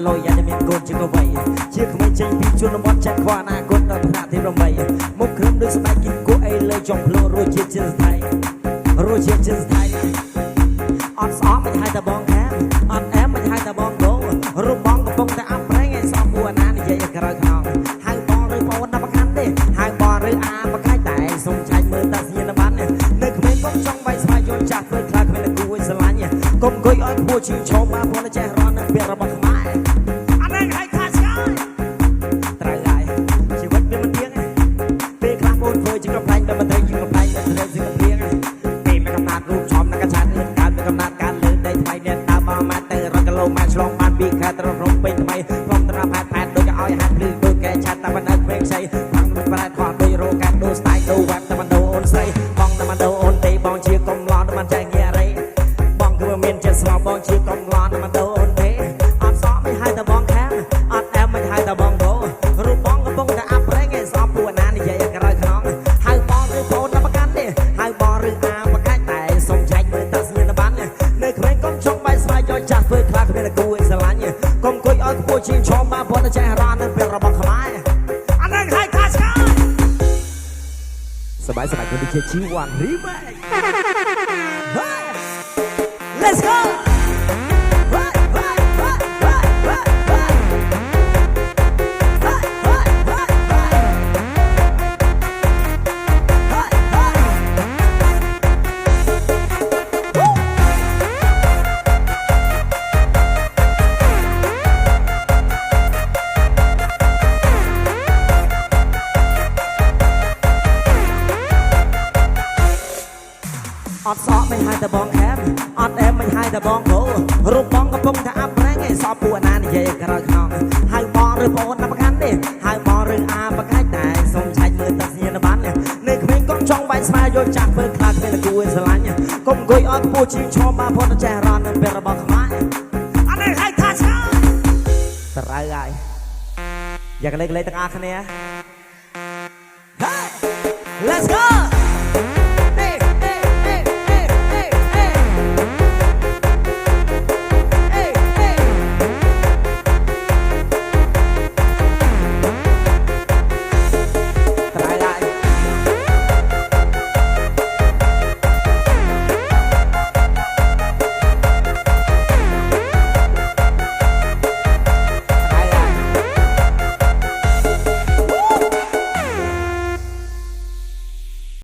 លុយអាចមានកូនជាងអ្វីជាក្មេងចេញពីជនបទចាក់ខ្វះអនាគតដល់ថ្នាក់ទី8មុខក្រុមដូចស្បែកគីគូអីលើចុងភ្លោរស់ជាតិជាស្ថៃរស់ជាតិជាស្ថៃអត់ស្អប់មិនហៅតែបងខានអត់អែមមិនហៅតែបងគោរូបបងកំពុងតែអាប់ប្រេងឲ្យស្អប់គួរណានិយាយឲ្យក្រោយខ្នងហៅបងឬបងដល់ប្រកាន់ទេហៅបងឬអាប្រកាច់តែសុំឆាច់មើលតាសញ្ញាណប័ណ្ណនៅក្មេងកុំចង់វាយស្វាយយល់ចាស់ធ្វើខ្លាចគ្មានគួរស្រឡាញ់កុំអង្គុយឲ្យខ្ពស់ឈឺឈោមមកព្រោះចេះរន់នឹងពាក្យរបស់ខ្មែរជាកំ plaign ដល់មិនត្រូវជាកំ plaign ដល់ត្រូវជាកំភ្លៀងពេលមកកំណត់រូបឆោមនឹងកឆាតលឿនកើតមានកំណត់ការលឿនដីថ្មីអ្នកដើមមកម៉ាត់ទៅរកគីឡូម៉ែត្រឆ្លងបានពីខែត្ររំពេញថ្មីព្រមត្រាផែតដូចឲ្យហាត់ភ្លឺដូចកែឆាតតែមិនដឹងពេកស្អីផាំងមិនប្រែខោដូចរោកាត់ដូចស្ទាយដូវ៉ាត់តែមិនដូអូនស្រីបងតែមិនដូអូនទេបងជាកំឡន់មិនចែកងារអីបងគឺមានចិត្តស្មោះបងជាកំឡន់មិនដូអូនទេអត់សក់មិនហៅតែបងខាងអត់អែមមិនហៅតែបងគោរូបបងកំពុងតែអាប់ប្រេងឲ្យស្អប់ពួកណានិយាយឲ្យក្រោយខ្នងហៅបងឬបងដល់ប្រកាន់ទេហៅបងឬអាប្រកាច់តែសុំឆាច់មើលតាសញ្ញាណប័ណ្ណនៅក្មេងកុំចង់បាយស្វាយយកចាស់ធ្វើខ្លាចគ្មានគូឲ្យស្រឡាញ់កុំគួយឲ្យខ្ពស់ជាងឈោមមកព្រោះតែចេះរ៉ាននឹងពេលរបស់ខ្មែរអានឹងហៅថាឆ្កែសบายគុណដូចជាជីវ៉ាន់រីម៉េក Let's goអត់សក់មិនហៅតែបងខែមអត់អែមមិនហៅតែបងគោរូបបងកំពុងតែអាប់ប្រេងឲ្យសក់ពួកណានិយាយក្រោយខ្នងហៅបងឬបងដល់ប្រកាន់ទេហៅបងឬអាប្រកាច់តែសុំឆាច់មើលតាសញ្ញាណប័ណ្ណនៅក្មេងកុំចង់វាយស្វាយយកចាស់ធ្វើខ្លាចគ្មានគួរស្រឡាញ់កុំអង្គុយឲ្យខ្ពស់ជាងឈោមមកព្រោះតែចេះរ៉ាននឹងពេលរបស់ខ្មែរអានេះហៅថាឆ្កែត្រូវហើយយ៉ាងលេខទាំងអស់គ្នា Let's go